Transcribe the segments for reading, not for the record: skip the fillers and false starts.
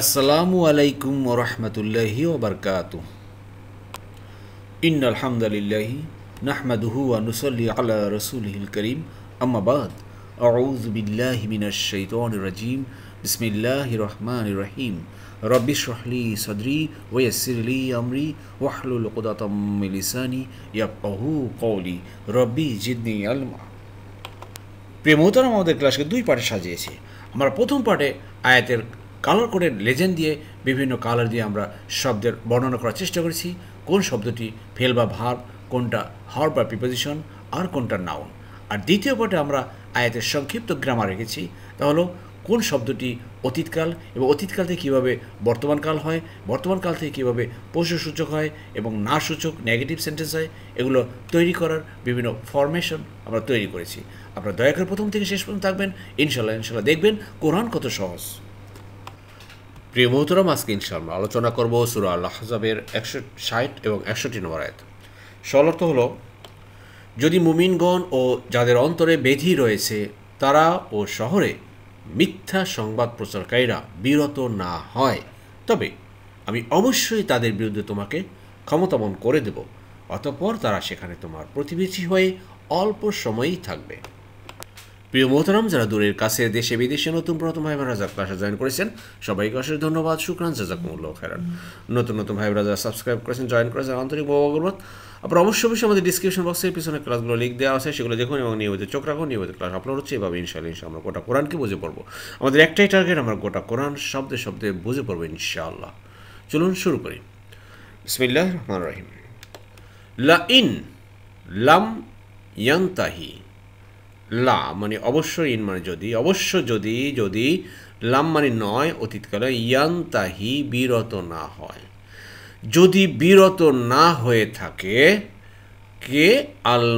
আসসালামু আলাইকুম ওয়া রাহমাতুল্লাহি ওয়া বারাকাতুহু। ইন্নাল হামদালিল্লাহি নাহমাদুহু ওয়া নুসাল্লি আলা রাসূলিহিল কারীম। আম্মা বাদ। আউযু বিল্লাহি মিনাশ শাইতানির রাজীম। বিসমিল্লাহির রহমানির রহিম। রব্বি ইশরাহ লি সাদরি ওয়া ইয়াসসির লি আমরি ওয়াহলুল উকদাতাম মিন লিসানি ইয়াফকাহু কওলি। রব্বি জিদনি ইলমা। প্রিয় মোহতারাম, আমাদের ক্লাসকে দুই পার্টে সাজিয়েছি। আমরা প্রথম পার্টে আয়াতের কালার কোডের লেজেন্ড দিয়ে বিভিন্ন কালার দিয়ে আমরা শব্দের বর্ণনা করার চেষ্টা করেছি। কোন শব্দটি ফেল বা ভার্ব, কোনটা হার্ব বা প্রিপোজিশন, আর কোনটা নাউন। আর দ্বিতীয় পার্টে আমরা আয়াতের সংক্ষিপ্ত গ্রামার রেখেছি। তা হলো কোন শব্দটি অতীতকাল এবং অতীতকাল থেকে কীভাবে বর্তমানকাল হয়, বর্তমানকাল থেকে কীভাবে পশুসূচক হয় এবং না সূচক নেগেটিভ সেন্টেন্স হয়, এগুলো তৈরি করার বিভিন্ন ফরমেশন আমরা তৈরি করেছি। আপনারা দয়া করে প্রথম থেকে শেষ পর্যন্ত থাকবেন। ইনশাল্লাহ দেখবেন কোরআন কত সহজ। প্রিয় মোহতরম, আজকে ইনশাআল্লাহ আলোচনা করব সূরা আল আহজাবের 160 এবং 61 নম্বর আয়াত। সরল হলো, যদি মুমিনগণ ও যাদের অন্তরে ব্যাধি রয়েছে তারা ও শহরে মিথ্যা সংবাদ প্রচারকারীরা বিরত না হয়, তবে আমি অবশ্যই তাদের বিরুদ্ধে তোমাকে ক্ষমতাবান করে দেব, অতঃপর তারা সেখানে তোমার প্রতিবেশী হয়ে অল্প সময়ই থাকবে। প্রিয় মোহতারাম, যারা দূরের কাছে দেশে বিদেশে নতুন প্রথম ভাই বোনেরা যারা ক্লাসে জয়েন করেছেন, সবাইকে অশেষ ধন্যবাদ, শুকরান, জাযাকুমুল্লাহ খাইরান। নতুন ভাই বোনেরা যারা সাবস্ক্রাইব করেছেন, জয়েন করেছেন, আন্তরিক মোবারকবাদ। আপনারা অবশ্যই আমাদের ডিসক্রিপশন বক্সের পিছনে ক্লাসগুলো লিঙ্ক দেওয়া আছে, সেগুলো দেখুন এবং নিয়মিত চোখ রাখুন। নিয়মিত ক্লাস আপলোড হচ্ছে, এভাবে ইনশাআল্লাহ আমরা গোটা কোরআনকে বুঝে পড়বো। আমাদের একটাই টার্গেট, আমরা গোটা কোরআন শব্দে শব্দে বুঝে পড়বো ইনশাআল্লাহ। চলুন শুরু করি। বিসমিল্লাহির রহমানির রহিম। লা ইন লাম ইয়ানতাহি। লা মানে অবশ্যই, ইন মানে যদি, অবশ্য যদি, যদি লাম মানে নয় অতীতকালে, ইয়ানতাহি বিরত না হয়, যদি বিরত না হয়ে থাকে কে আল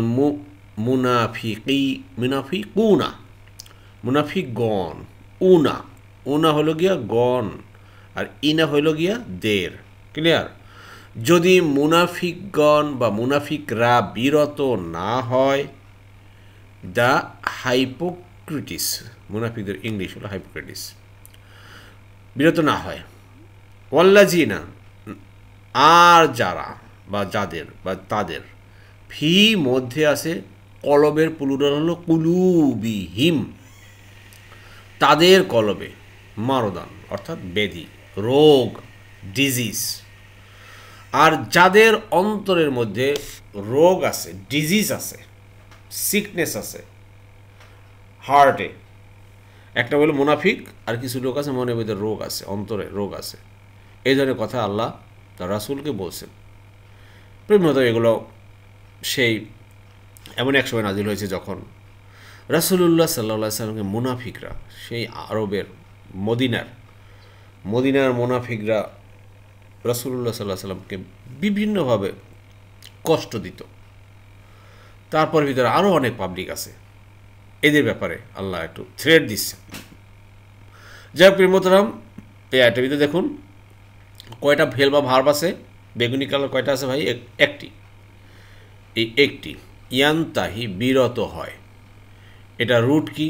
মুনাফিকুনা, মুনাফিকগণ, উনা, উনা হলো গিয়া গণ আর ইনা হইল গিয়া দের। ক্লিয়ার? যদি মুনাফিকগণ বা মুনাফিকরা বিরত না হয়, দ্য হাইপোক্রিটিস, মুনাফিকদের ইংলিশ হলো হাইপোক্রিটিস, বিরত না হয়। ওয়াল্লাজিনা, আর যারা বা যাদের বা তাদের, ফি মধ্যে আছে কলবের প্লুরাল হলো কুলুবিহিম, তাদের কলবে, মারদান অর্থাৎ ব্যাধি, রোগ, ডিজিজ। আর যাদের অন্তরের মধ্যে রোগ আছে, ডিজিজ আছে, সিকনেস আছে, হার্টে একটা বলে মুনাফিক, আর কিছু লোক আছে মনের মধ্যে রোগ আছে, অন্তরে রোগ আছে। এই ধরনের কথা আল্লাহ তার রাসূলকে বলছেন। প্রেমত এগুলো সেই এমন এক সময় নাজিল হয়েছে যখন রাসূলুল্লাহ সাল্লাল্লাহু আলাইহি সাল্লামকে মুনাফিকরা, সেই আরবের মদিনার মুনাফিকরা রাসূলুল্লাহ সাল্লাল্লাহু আলাইহি সাল্লামকে বিভিন্নভাবে কষ্ট দিত। তারপর ভিতরে আরও অনেক পাবলিক আছে, এদের ব্যাপারে আল্লাহ একটু থ্রেড দিচ্ছে। যাই হোক প্রিয় মোহতারাম, এই আয়াতের ভিতরে দেখুন কয়টা ভেল বা ভার্ব আছে। বেগুনি কালার কয়টা আছে ভাই? একটি। এই একটি, ইয়ানতাহি বিরত হয়। এটা রুট কি?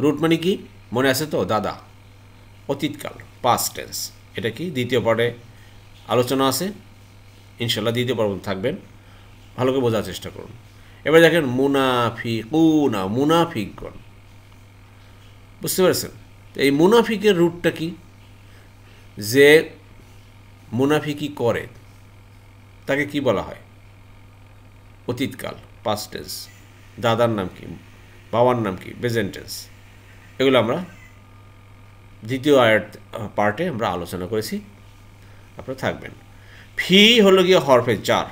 রুট মানে কি মনে আছে তো? দাদা, অতীতকাল, পাস্ট টেন্স। এটা কি? দ্বিতীয় পার্টে আলোচনা আছে, ইনশাল্লাহ দ্বিতীয় পর্ব থাকবেন, ভালো করে বোঝার চেষ্টা করুন। এবার দেখেন মুনাফিকুনা, মুনাফিকগণ, বুঝতে পারছেন? এই মুনাফিকের রুটটা কি? যে মুনাফিকি করে তাকে কি বলা হয়? অতীতকাল, পাস্ট টেন্স। দাদার নাম কি? বাবার নাম কি? Present tense. এগুলো আমরা দ্বিতীয় আয়াত পার্টে আমরা আলোচনা করেছি, আপনারা থাকবেন। ফি হলো গিয়ে হরফে জার,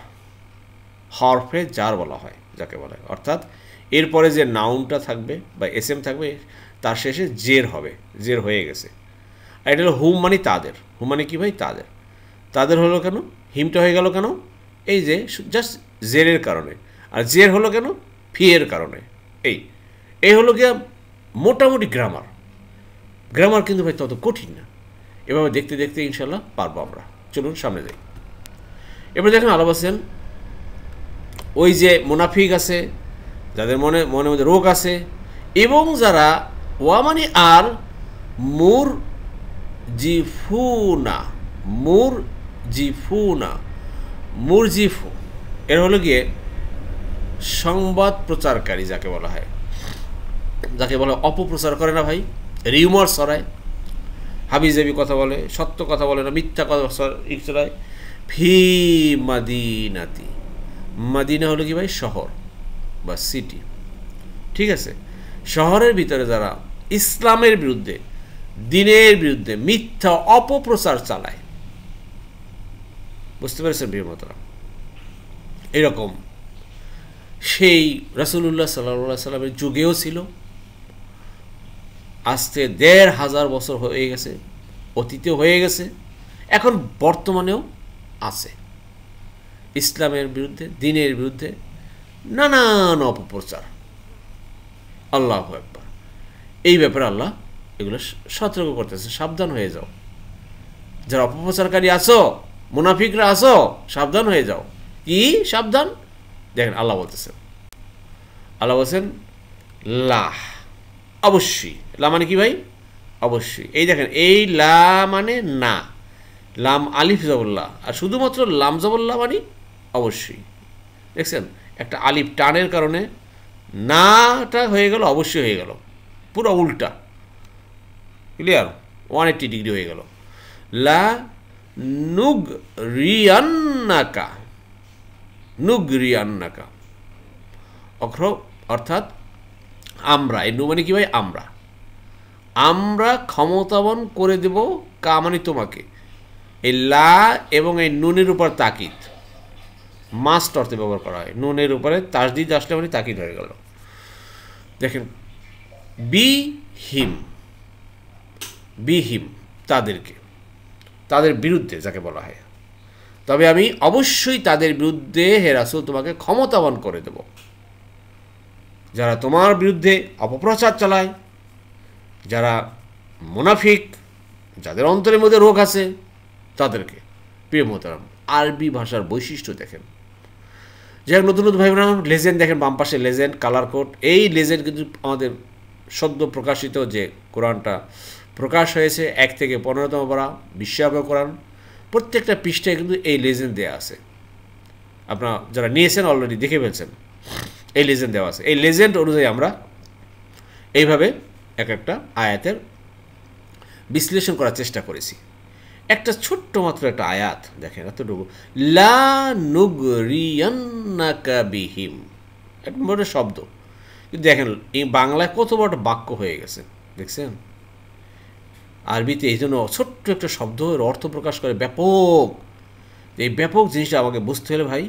হরফে জার বলা হয় যাকে বলা হয়, অর্থাৎ এরপরে যে নাউনটা থাকবে বা এসএম থাকবে তার শেষে জের হবে, জের হয়ে গেছে। আর এটা হলো হুম মানে তাদের। হুম মানে কি ভাই? তাদের। তাদের হলো কেন? হিমটা হয়ে গেল কেন? এই যে জাস্ট জেরের কারণে। আর জের হলো কেন? ফি এর কারণে। এই হলো গিয়া মোটামুটি গ্রামার। গ্রামার কিন্তু ভাই তত কঠিন না, এভাবে দেখতে দেখতে ইনশাল্লাহ পারবো আমরা। চলুন সামনে যাই। এবার দেখেন আল্লাহ বলছেন, ওই যে মুনাফিক আছে, যাদের মনের মধ্যে রোগ আছে, এবং যারা ওয়া মানে আর জিফুনা, মুর জিফুনা, মুরজিফু এর হলো গিয়ে সংবাদ প্রচারকারী, যাকে বলা হয়, যাকে বলা অপপ্রচার করে না ভাই, রিউমার ছড়ায়, হাবিজাবি কথা বলে, সত্য কথা বলে না, মিথ্যা কথা ছড়ায়। ফি মাদিনাতি, মাদিনা হলো কি ভাই শহর বা সিটি, ঠিক আছে। শহরের ভিতরে যারা ইসলামের বিরুদ্ধে, দ্বীনের বিরুদ্ধে মিথ্যা অপপ্রচার চালায়, বুঝতে পেরেছেন প্রিয়তরা, এরকম সেই রাসূলুল্লাহ সাল্লাল্লাহু আলাইহি সাল্লামের যুগেও ছিল, আজকে ১৫০০ বছর হয়ে গেছে, অতীতেও হয়ে গেছে, এখন বর্তমানেও আছে। ইসলামের বিরুদ্ধে, দ্বীনের বিরুদ্ধে নানান অপপ্রচার। আল্লাহু আকবার। এই ব্যাপারে আল্লাহ এগুলো সতর্ক করতেছে, সাবধান হয়ে যাও। যারা অপপ্রচারকারী আছো, মুনাফিকরা আছো, সাবধান হয়ে যাও। কি সাবধান? দেখেন আল্লাহ বলতেছেন, আল্লাহ বলছেন লা, অবশ্যই। লা মানে কি ভাই? অবশ্যই। এই দেখেন, এই লা মানে না, লাম আলিফ জবল্লা, আর শুধুমাত্র লাম জবল্লা মানে অবশ্যই। দেখছেন, একটা আলিফ টানের কারণে নাটা হয়ে গেল অবশ্যই হয়ে গেল, পুরো উল্টা, ক্লিয়ার, 180 ডিগ্রি হয়ে গেল। লা নুগ রিয়ান্নাকা, নুগ রিয়ান্নাকা অর্থাৎ আমরা, এই নু মানে কি ভাই? আমরা, আমরা ক্ষমতাবান করে দেব, কা মানে তোমাকে। এই লা এবং এই নুনের উপর তাকিদ, মাস্ট অর্থে ব্যবহার করা হয়। নুনের উপরে তাসদিদ আসলে মানে তাকিদ হয়ে গেল। দেখেন, বি হিম, বি হিম তাদেরকে, তাদের বিরুদ্ধে যাকে বলা হয়। তবে আমি অবশ্যই তাদের বিরুদ্ধে হে রাসূল তোমাকে ক্ষমতাবান করে দেব। যারা তোমার বিরুদ্ধে অপপ্রচার চালায়, যারা মুনাফিক, যাদের অন্তরের মধ্যে রোগ আছে, তাদেরকে। প্রিয় মোহতারাম, আরবি ভাষার বৈশিষ্ট্য দেখেন। যাই হোক, নতুন নতুন ভাই বোনেরা, লেজেন্ড দেখেন, বাম পাশে লেজেন্ড, কালার কোড। এই লেজেন্ড কিন্তু আমাদের সদ্য প্রকাশিত যে কোরআনটা প্রকাশ হয়েছে, 1 থেকে 15তম পারা বিশ্বব্যাপী কোরআন, প্রত্যেকটা পৃষ্ঠায় কিন্তু এই লেজেন্ড দেওয়া আছে। আপনারা যারা নিয়েছেন অলরেডি দেখে ফেলছেন, এই লেজেন্ড দেওয়া আছে। এই লেজেন্ড অনুযায়ী আমরা এইভাবে এক একটা আয়াতের বিশ্লেষণ করার চেষ্টা করেছি। একটা ছোট্ট মাত্র একটা আয়াত দেখেন, এতটুকু, লা নুগরিয়ান্নাকা বিহিম, একটা বড় শব্দ, কিন্তু দেখেন এই বাংলায় কত বড় বাক্য হয়ে গেছে, দেখছেন? আরবিতে এই জন্য ছোট্ট একটা শব্দ এর অর্থ প্রকাশ করে ব্যাপক। এই ব্যাপক জিনিসটা আমাকে বুঝতে হলে ভাই,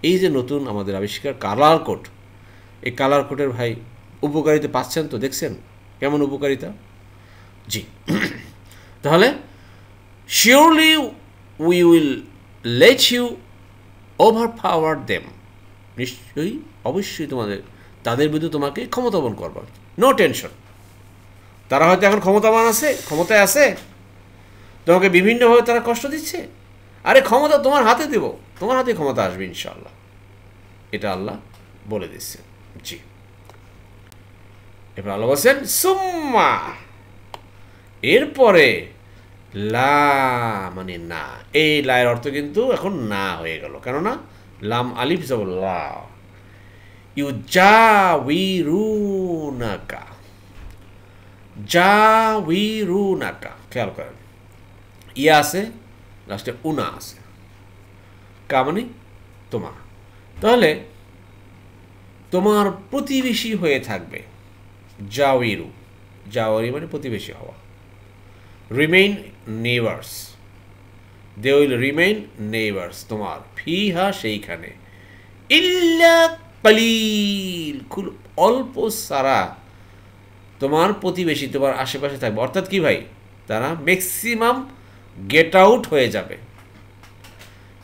এই যে নতুন আমাদের আবিষ্কার কালার কোড, এই কালার কোডের ভাই উপকারিতা পাচ্ছেন তো, দেখছেন কেমন উপকারিতা? জি। তাহলে surely we will let you overpower them, নিশ্চয়ই অবশ্যই তাদের বিরুদ্ধে তোমাকে ক্ষমতাবান করবার, নো টেনশন। তারা হয়তো এখন ক্ষমতায় আছে, তোমাকে বিভিন্নভাবে তারা কষ্ট দিচ্ছে, আরে ক্ষমতা তোমার হাতে দেব, তোমার হাতে ক্ষমতা আসবে ইনশাআল্লাহ, এটা আল্লাহ বলে দিচ্ছে। জি। এবার আল্লাহ বলছেন সুম্মা, এরপরে, লা মানে না, এই লায়ের অর্থ কিন্তু এখন না হয়ে গেল, কেননা লাম আলিফ জবর লা, ইউজাউইরুনাকা, জাউইরুনাকা, খেয়াল করেন, ইয়া আছে লাস্টে, উনা আছে, কা মানে তোমার। তাহলে তোমার প্রতিবেশী হয়ে থাকবে, জাউইরু, জাওয়ারি মানে প্রতিবেশী হওয়া, remain neighbours, they will remain neighbours তোমার, ফিহা সেইখানে, ইল্লা কালিল, খুব অল্প সারা তোমার প্রতিবেশী তোমার আশেপাশে থাকবে। অর্থাৎ কি ভাই, তারা ম্যাক্সিমাম গেট আউট হয়ে যাবে,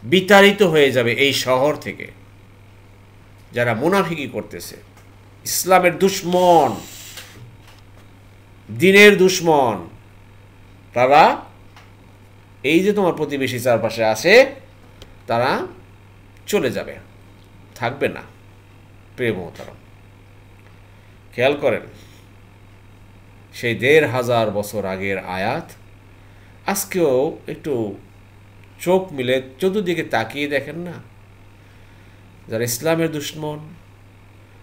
বিতাড়িত হয়ে যাবে এই শহর থেকে। যারা মুনাফিকি করতেছে, ইসলামের দুশ্মন, দ্বীনের দুশ্মন, তারা এই যে তোমার প্রতিবেশী চারপাশে আছে, তারা চলে যাবে, থাকবে না। প্রিয় মোহতারাম, খেয়াল করেন, সেই ১৫০০ বছর আগের আয়াত আজকেও একটু চোখ মিলে চতুর্দিকে তাকিয়ে দেখেন না, যারা ইসলামের দুশমন,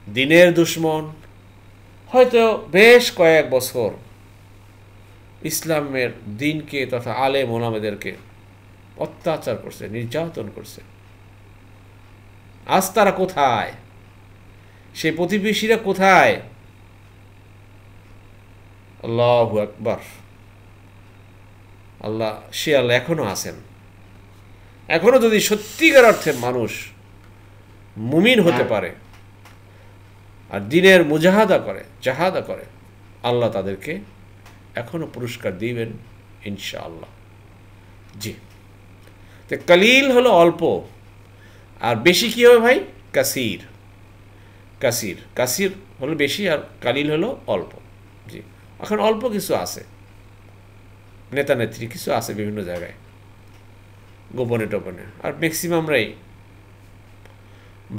দিনের দুশমন, হয়তো বেশ কয়েক বছর ইসলামের দিনকে তথা আলেম ওলামাদেরকে অত্যাচার করছে, নির্যাতন করছে, আজ তারা কোথায়? সেই প্রতিবেশীরা কোথায়? আল্লাহু আকবার। আল্লাহ এখনো আছেন। এখনো যদি সত্যিকার অর্থে মানুষ মুমিন হতে পারে আর দিনের জাহাদা করে, আল্লাহ তাদেরকে এখনো পুরস্কার দিবেন ইনশাআল্লাহ। জি, তো কালিল হলো অল্প, আর বেশি কি হবে ভাই? কাসির। কাসির হলো বেশি, আর কালিল হলো অল্প। জি, এখন অল্প কিছু আছে, নেতা নেত্রী কিছু আছে বিভিন্ন জায়গায় গোপনে টোপনে, আর ম্যাক্সিমামরাই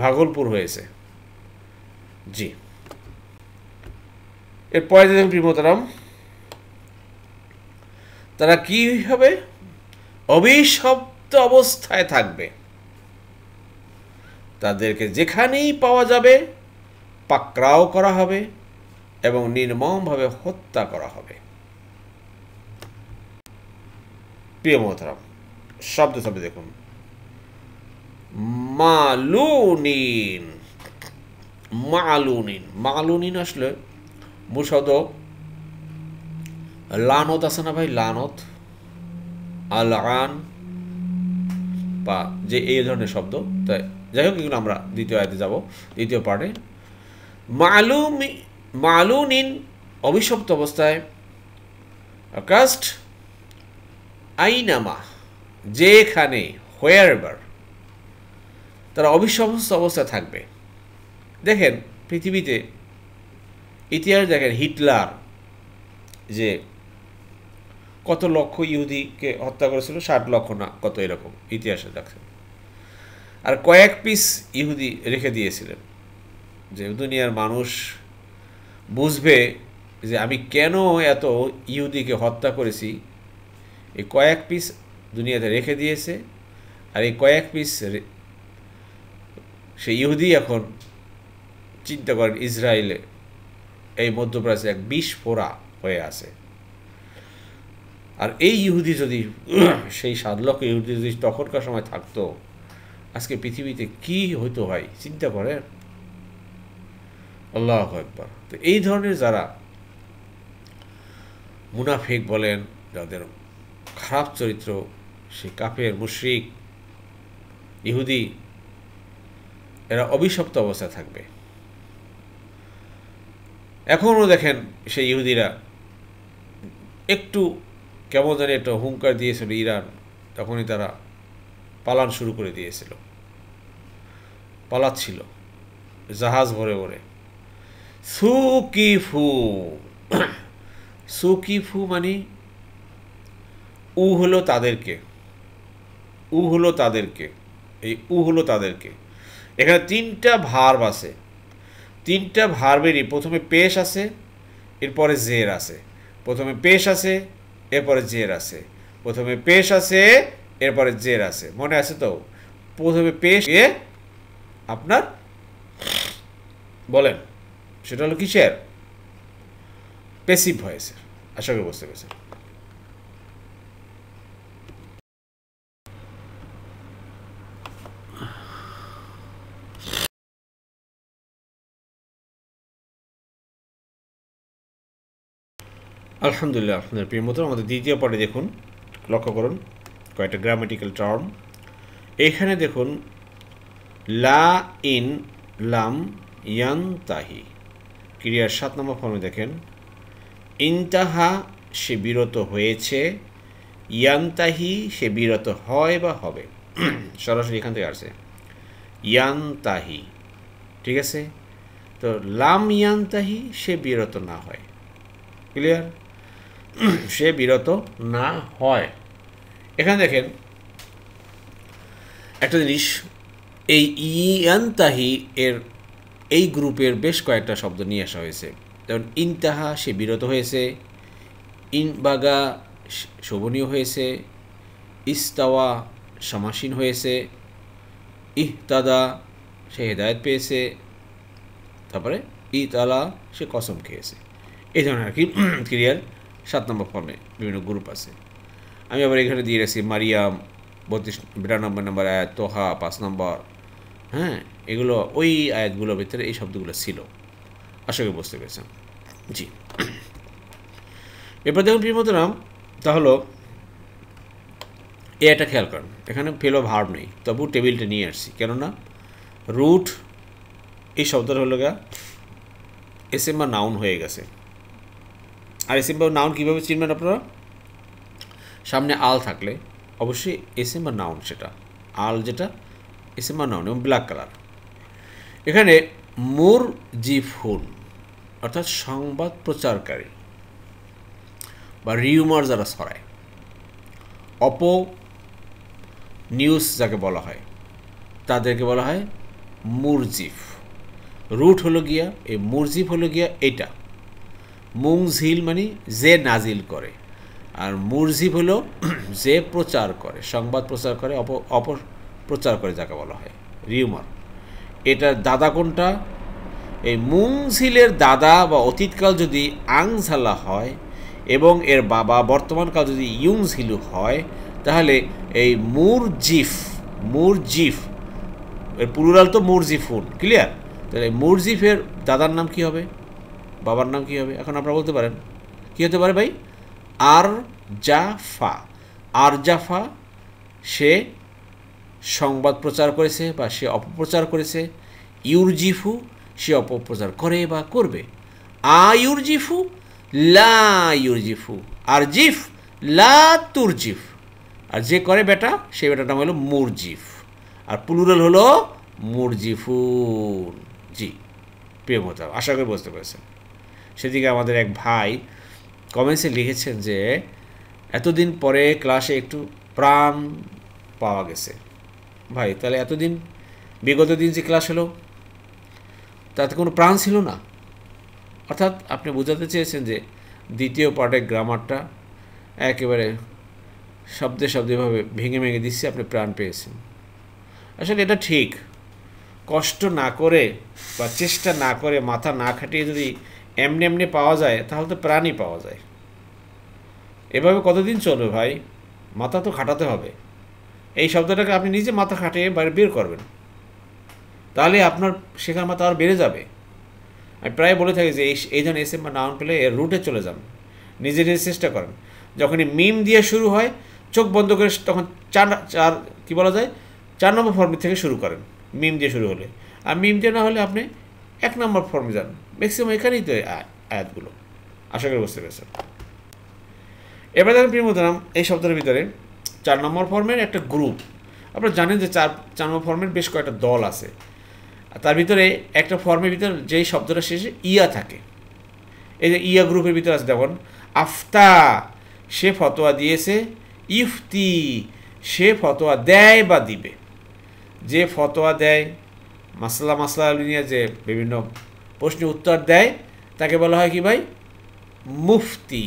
ভাগলপুর হয়েছে। জি, এরপরে দেখুন প্রিয়তরাম, তারা কি হবে? অভিশপ্ত অবস্থায় থাকবে, তাদেরকে যেখানেই পাওয়া যাবে পাকড়াও করা হবে এবং নির্মমভাবে হত্যা করা হবে। প্রিয় মোহতারাম, শব্দ দেখুন, মালুনিন। মালুনিন আসলে মূল শব্দ লানত আছে না ভাই, লানত, আলান বা যে এই ধরনের শব্দ। তাই যাই হোক, এগুলো আমরা দ্বিতীয় আয়াতে যাব, দ্বিতীয় পার্টে। মালুনিন অভিশপ্ত অবস্থায়, কাস্ট আইনামা যেখানে, হোয়ারএভার, তারা অভিশপ্ত অবস্থায় থাকবে। দেখেন পৃথিবীতে ইতিহাস দেখেন, হিটলার যে কত লক্ষ ইহুদিকে হত্যা করেছিল, 60 লক্ষ না কত, এরকম ইতিহাসে দেখেন। আর কয়েক পিস ইহুদি রেখে দিয়েছিলেন, যে দুনিয়ার মানুষ বুঝবে যে আমি কেন এত ইহুদিকে হত্যা করেছি। এই কয়েক পিস দুনিয়াতে রেখে দিয়েছে, আর এই কয়েক পিস সেই ইহুদি এখন চিন্তা করেন ইসরায়েলে, এই মধ্যপ্রাচ্যে এক বিস্ফোরা হয়ে আছে। আর এই ইহুদি যদি, সেই 7 লক্ষ ইহুদি যদি তখনকার সময় থাকতো, আজকে পৃথিবীতে কি হইতো ভাই, চিন্তা করেন। আল্লাহু আকবার। তো এই ধরনের যারা মুনাফিক বলেন, যাদের খারাপ চরিত্র, সেই কাফের, মুশরিক, ইহুদি, এরা অভিশপ্ত অবস্থায় থাকবে। এখনও দেখেন সেই ইহুদিরা একটু কেমন জানি একটা হুঙ্কার দিয়েছিল ইরান, তখনই তারা পালান শুরু করে দিয়েছিল, পালাচ্ছিল জাহাজ ভরে ভরে। সুকিফু মানে উ হলো তাদেরকে, এই উ হলো তাদেরকে। এখানে 3টা ভার্ব আছে, 3টা ভার্বেরই প্রথমে পেশ আছে, এরপরে জের আছে। প্রথমে পেশ আছে, এরপরে জের আছে। প্রথমে পেশ আছে, এরপরে জের আছে। মনে আছে তো? প্রথমে পেশ এ আপনার বলেন, সেটা হলো কিসের? প্যাসিভ ভয়েসের। আশা করি বুঝতে পেরেছেন। আলহামদুলিল্লাহ, আপনাদের প্রিয় মতো আমাদের দ্বিতীয় পার্টে দেখুন, লক্ষ্য করুন কয়েকটা গ্রামাটিক্যাল টার্ম। এখানে দেখুন লা ইন লাম ইয়ানতাহি, ক্রিয়ার 7 নম্বর ফর্মে দেখেন, ইনতাহা সে বিরত হয়েছে, ইয়ানতাহি সে বিরত হয় বা হবে। সরাসরি এখান থেকে আসছে ইয়ানতাহি, ঠিক আছে? তো লাম ইয়ানতাহি সে বিরত না হয়, ক্লিয়ার? সে বিরত না হয়। এখানে দেখেন একটা জিনিস, এই ইয়ানতাহি এর এই গ্রুপের বেশ কয়েকটা শব্দ নিয়ে আসা হয়েছে। যেমন ইনতাহা সে বিরত হয়েছে, ইনবাগা শোভনীয় হয়েছে, ইস্তাওয়া সমাসীন হয়েছে, ইহতাদা সে হেদায়েত পেয়েছে, তারপরে ইতালা সে কসম খেয়েছে। এই ধরনের আর কি ক্রিয়ার 7 নম্বর ফর্মে বিভিন্ন গ্রুপ আছে। আমি আবার এখানে দিয়ে রাখছি মারিয়াম 92 নম্বর আয়াত, তোহা 5 নম্বর। হ্যাঁ, এগুলো ওই আয়াতগুলোর ভিতরে এই শব্দগুলো ছিল। আশা করি বুঝতে পেরেছেন। জি, এরপর দেখুন প্রিয়তরাম, তাহলে এ একটা খেয়াল করেন, এখানে ফেলো ভার্ব নেই, তবু টেবিলটা নিয়ে আসছি, কেননা রুট এই শব্দটা হলো গা এসএম বা নাউন হয়ে গেছে। আর এসএম বা নাউন কীভাবে চিনবেন আপনারা? সামনে আল থাকলে অবশ্যই এসএম বা নাউন, সেটা আল যেটা এসএম বা নাউন, এবং ব্ল্যাক কালার। এখানে মুরজিফুন অর্থাৎ সংবাদ প্রচারকারী বা রিউমার যারা ছড়ায়, নিউজ যাকে বলা হয় তাদেরকে বলা হয় মুরজিফ। রুট হলো গিয়া এই মুরজিফ হলো গিয়া এটা, মুংজিল মানে যে নাজিল করে, আর মুরজিফ হলো যে প্রচার করে, সংবাদ প্রচার করে, অপপ্রচার করে যাকে বলা হয় রিউমার। এটার দাদা কোনটা? এই মুংজিলের দাদা বা অতীতকাল যদি আংঝালা হয় এবং এর বাবা বর্তমানকাল যদি ইউংঝিলু হয়, তাহলে এই মুরজিফ এর প্লুরাল তো মুরজিফুন, ক্লিয়ার? তাহলে মুরজিফের দাদার নাম কি হবে, বাবার নাম কি হবে? এখন আপনারা বলতে পারেন কি হতে পারে ভাই? আরজাফা সে সংবাদ প্রচার করেছে বা সে অপপ্রচার করেছে। ইউরজিফু সে অপপ্রচার করে বা করবে। আইউরজিফু লা ইউরজিফু, আরজিফ লা তুরজিফ। আর যে করে বেটা, সেই বেটার নাম হলো মুরজিফ, আর প্লুরাল হলো মুরজিফুন। জি প্রিয় মোহতারাম, আশা করি বুঝতে পেরেছেন। সেদিকে আমাদের এক ভাই কমেন্টসে লিখেছেন যে এতদিন পরে ক্লাসে একটু প্রাণ পাওয়া গেছে। ভাই তাহলে এতদিন বিগত দিন যে ক্লাস হলো তাতে কোনো প্রাণ ছিল না? অর্থাৎ আপনি বোঝাতে চেয়েছেন যে দ্বিতীয় পার্টের গ্রামারটা একেবারে শব্দে শব্দেভাবে ভেঙে ভেঙে দিচ্ছে, আপনি প্রাণ পেয়েছেন। আসলে এটা ঠিক, কষ্ট না করে বা চেষ্টা না করে মাথা না খাটিয়ে যদি এমনি এমনি পাওয়া যায় তাহলে তো প্রাণই পাওয়া যায়। এভাবে কতদিন চলবে ভাই? মাথা তো খাটাতে হবে। এই শব্দটাকে আপনি নিজে মাথা খাটিয়ে বাইরে বের করবেন, তাহলে আপনার শেখার মাথা আর বেড়ে যাবে। আমি প্রায় বলে থাকি যে এই ধরনের এসএম বা নাউন পেলে এর রুটে চলে যান, নিজে নিজে চেষ্টা করেন। যখনই মিম দিয়ে শুরু হয় চোখ বন্ধ করে তখন চার কি বলা যায় 4 নম্বর ফর্ম থেকে শুরু করেন মিম দিয়ে শুরু হলে। আর মিম দিয়ে না হলে আপনি 1 নম্বর ফর্মে যান, ম্যাক্সিমাম এখানেই তো আয়াতগুলো। আশা করি বুঝতে পেরেছেন। এবার দেখেন প্রিয় মোহতারাম, এই শব্দের ভিতরে 4 নম্বর ফর্মের একটা গ্রুপ। আপনারা জানেন যে 4 নম্বর ফর্মের বেশ কয়েকটা দল আছে। তার ভিতরে একটা ফর্মের ভিতরে যেই শব্দটা শেষে ইয়া থাকে, এই যে ইয়া গ্রুপের ভিতরে আছে। দেখুন আফতা সে ফতোয়া দিয়েছে, ইফতি সে ফতোয়া দেয় বা দিবে। যে ফতোয়া দেয়, মাসলা নিয়ে যে বিভিন্ন প্রশ্নের উত্তর দেয় তাকে বলা হয় কি ভাই? মুফতি,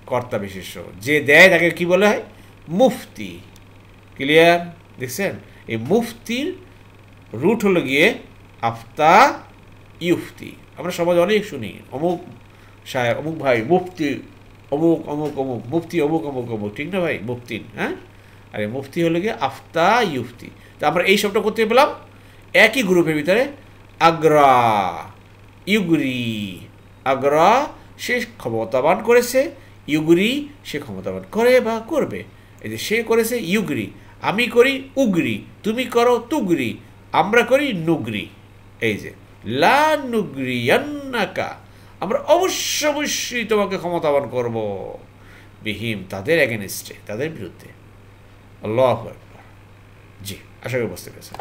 কর্তা বিশেষ্য। যে দেয় তাকে কি বলা হয়? মুফতি। ক্লিয়ার? দেখছেন, এই মুফতির রুট হলো গিয়ে আফতা ইউফতি। আমরা সমাজ অনেক শুনি অমুক সাহেব, অমুক ভাই মুফতি, অমুক অমুক অমুক মুফতি, অমুক অমুক অমুক, ঠিক না ভাই? মুফতিন, হ্যাঁ। আর এই মুফতি হলো গিয়ে আফতা ইউফতি। তা আমরা এই শব্দটা করতে পেলাম একই গ্রুপের ভিতরে। আগ্রা ইউগরি, আগ্রা সে ক্ষমতাবান করেছে, ইউগরি সে ক্ষমতাবান করে বা করবে। এই যে সে করেছে ইউগরি, আমি করি উগরি, তুমি করো তুগরি, আমরা করি নুগরি। এই যে লা নুগরিয়ান্নাকা, আমরা অবশ্যই তোমাকে ক্ষমতাবান করব বিহিম, তাদের এগেনস্টে, তাদের বিরুদ্ধে। আল্লাহু আকবার। জি আশা করি বুঝতে পেরেছেন।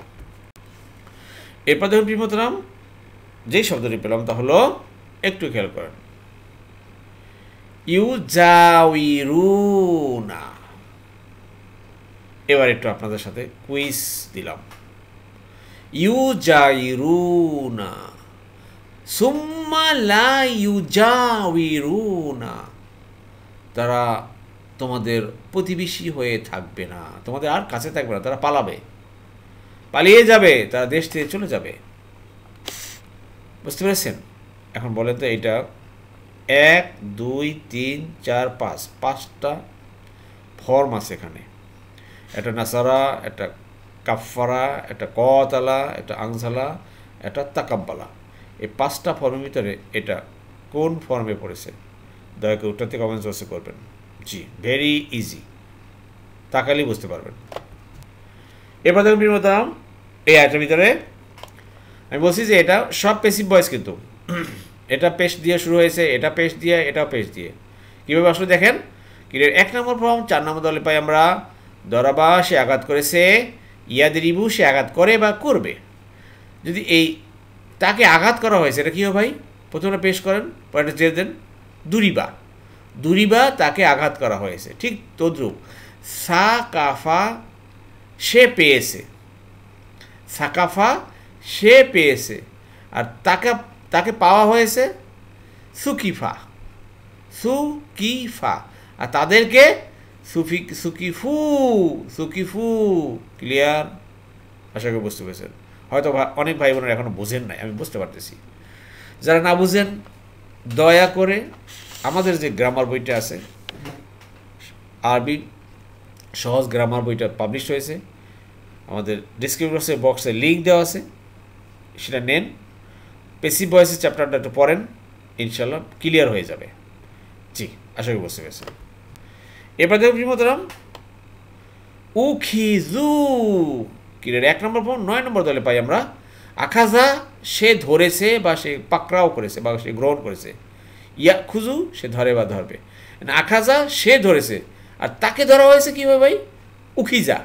এরপর দেখুন প্রিয় মোহতারাম, যেই শব্দটি পেলাম তা হলো, একটু খেয়াল করেন, ইউজাউইরুনা। এবার একটু আপনাদের সাথে কুইজ দিলাম। ইউজাইরুনা সুম্মা লা ইউজাউইরুনা, তারা তোমাদের প্রতিবেশী হয়ে থাকবে না, তোমাদের আর কাছে থাকবে না, তারা পালাবে, পালিয়ে যাবে, তারা দেশ থেকে চলে যাবে। বুঝতে পেরেছেন? এখন বলেন তো, এটা 1 2 3 4 5 5টা ফর্ম আছে এখানে। একটা নাসারা, একটা কাফারা, একটা কতালা, একটা আংসালা, একটা তাকাব্বালা। এই 5টা ফর্মের ভিতরে এটা কোন ফর্মে পড়েছে? দয়া করে উত্তরটি কমেন্ট বক্সে করবেন। জি, ভেরি ইজি, তাকালেই বুঝতে পারবেন। এরপর দেখুন প্রিয়তম, এই আয়টার ভিতরে আমি বলছি যে এটা সব প্যাসিভ ভয়েস, কিন্তু এটা পেশ দিয়ে শুরু হয়েছে, এটা পেশ দিয়ে, এটাও পেশ দিয়ে। কীভাবে আসলে দেখেন, ক্রিয়ার 1 নম্বর ফর্ম 4 নম্বর দলে পাই আমরা দরাবা, সে আঘাত করেছে, ইয়াদরিবু, সে আঘাত করে বা করবে। যদি এই তাকে আঘাত করা হয়েছে, এটা কী হবে ভাই? প্রথমে পেশ করেন, পরে চেয়ে দেন দুরিবা, দুরিবা তাকে আঘাত করা হয়েছে। ঠিক তদ্রুপ সাকাফা, সে পেয়েছে, সাকাফা সে পেয়েছে, আর তাকে পাওয়া হয়েছে সুকিফা, সুকিফা, আর তাদেরকে সুকিফু, সুকিফু। ক্লিয়ার? আশা করি বুঝতে পেরেছেন। হয়তো অনেক ভাই বোনেরা এখনো বোঝেন নাই, আমি বুঝতে পারতেছি। যারা না বুঝেন, দয়া করে আমাদের যে গ্রামার বইটা আছে, আরবি সহজ গ্রামার বইটা পাবলিশ হয়েছে, আমাদের ডিসক্রিপশন বক্সে লিঙ্ক দেওয়া আছে, সেটা নেন, প্যাসিভ ভয়েসের চ্যাপ্টারটা একটু পড়েন, ইনশাল্লাহ ক্লিয়ার হয়ে যাবে। জি, আশা করি বুঝতে পেরেছেন। এবার দেখুন প্রিয়তম, উখিজু, ক্লিয়ার 1 নম্বর ফর্ম 9 নম্বর দলে পাই আমরা আখাজা, সে ধরেছে বা সে পাকড়াও করেছে বা সে গ্রহণ করেছে, ইয়া খুজু, সে ধরে বা ধরবে। আখাজা সে ধরেছে, আর তাকে ধরা হয়েছে কীভাবে ভাই? উখিজা,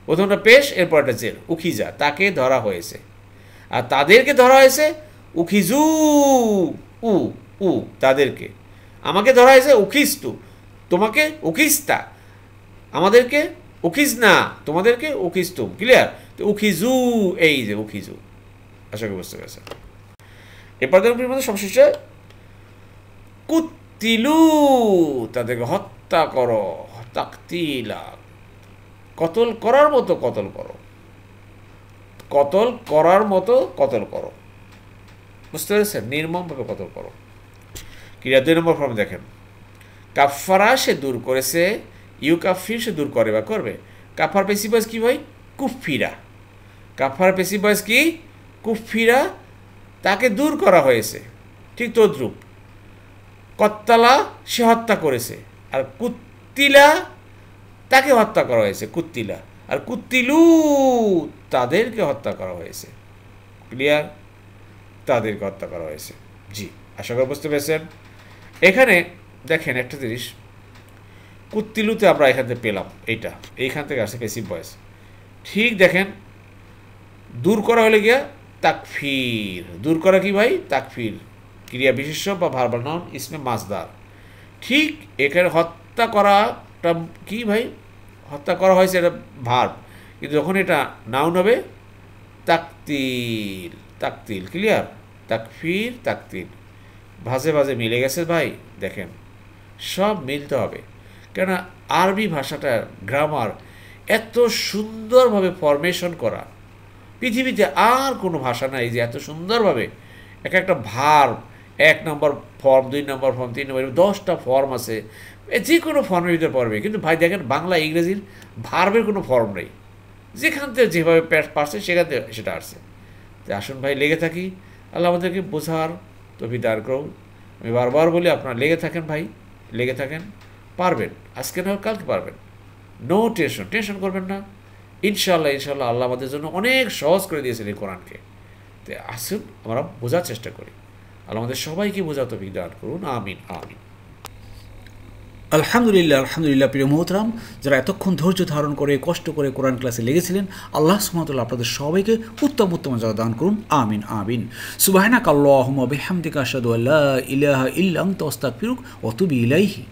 প্রথমটা পেশ, এরপর একটা জের, উখিজা তাকে ধরা হয়েছে, আর তাদেরকে ধরা হয়েছে উখিজু, উ উ তাদেরকে। আমাকে ধরা হয়েছে উখিস্তু, তোমাকে উখিস্তা, আমাদেরকে উখিজ না, তোমাদেরকে উখিস্তুম। ক্লিয়ার? তো উখিজু, এই যে উখিজু। আশা করি বুঝতে পেরেছেন। এরপর দেখুন মধ্যে সবশেষে কুত্তিলু, তাদেরকে হত্যা করো, তাকতিলা, কতল করার মতো কতল করো, কতল করার মতো কতল করো। বুঝতে পেরেছেন? নির্মমভাবে কতল করো। ক্রিয়া 2 নম্বর ফর্মে দেখেন, কাফারা, সে দূর করেছে, ইউ কাফির, সে দূর করে বা করবে। কাফার পেসিভ ভয়েস কি ভাই? কুফিরা। কাফার পেসিভ ভয়েস কি? কুফিরা, তাকে দূর করা হয়েছে। ঠিক তদ্রুপ কত্তালা, সে হত্যা করেছে, আর কুত্তিলা, তাকে হত্যা করা হয়েছে, কুত্তিলা, আর কুত্তিলু, তাদেরকে হত্যা করা হয়েছে। ক্লিয়ার? তাদেরকে হত্যা করা হয়েছে। জি, আশা করি বুঝতে পেরেছেন। এখানে দেখেন একটা জিনিস, কুত্তিলুতে আমরা এখান থেকে পেলাম এইখান থেকে আসছে প্যাসিভ ভয়েস। ঠিক দেখেন, দূর করা হলে গিয়া তাকফির, দূর করা কি ভাই? তাকফির, ক্রিয়া বিশেষ্য বা ভার্বাল নাউন ইসমে মাসদার। ঠিক এখানে হত্যা করাটা কি ভাই? হত্যা করা হয়েছে, এটা ভার্ব, কিন্তু যখন এটা নাউন হবে তাকতিল, তাকতিল। ক্লিয়ার? তাকফির, তাকতিল, ভাজে ভাজে মিলে গেছে ভাই। দেখেন, সব মিলতে হবে, কেননা আরবি ভাষাটার গ্রামার এত সুন্দরভাবে ফরমেশন করা, পৃথিবীতে আর কোনো ভাষা নাই যে এত সুন্দরভাবে একটা ভার্ব 1 নম্বর ফর্ম, 2 নম্বর ফর্ম, 3 নম্বর, 10টা ফর্ম আছে, যে কোনো ফর্মের ভিতরে পড়বে। কিন্তু ভাই দেখেন, বাংলা ইংরেজির ভার্বের কোনো ফর্ম নেই, যেখান থেকে যেভাবে পারছে সেখান থেকে সেটা আসছে। তো আসুন ভাই, লেগে থাকি, আল্লাহ আমাদেরকে বোঝার তৌফিক দান করুন। আমি বারবার বলি, আপনারা লেগে থাকেন ভাই, লেগে থাকেন, পারবেন, আজকে না কালকে পারবেন। নো টেনশন, টেনশন করবেন না। ইনশাল্লাহ, ইনশাল্লাহ আল্লাহ আমাদের জন্য অনেক সহজ করে দিয়েছেন এই কোরআনকে। তো আসুন আমরা বোঝার চেষ্টা করি। আল্লাহ আমাদের সবাইকে বোঝার তৌফিক দান করুন। আমিন, আমিন। আলহামদুলিল্লাহ, আলহামদুলিল্লাহ। প্রিয় মোহতরাম, যারা এতক্ষণ ধৈর্য ধারণ করে কষ্ট করে কোরআন ক্লাসে লেগেছিলেন, আল্লাহ সুবহানাহু ওয়া তাআলা আপনাদের সবাইকে উত্তম উত্তম জাযা দান করুন। আমিন, আমিন। সুবহানাকাল্লাহুম্মা বিহামদিকা আশহাদু আল্লা ইলাহা ইল্লা আনতা আস্তাগফিরুকা ওয়া আতুবু ইলাইহি।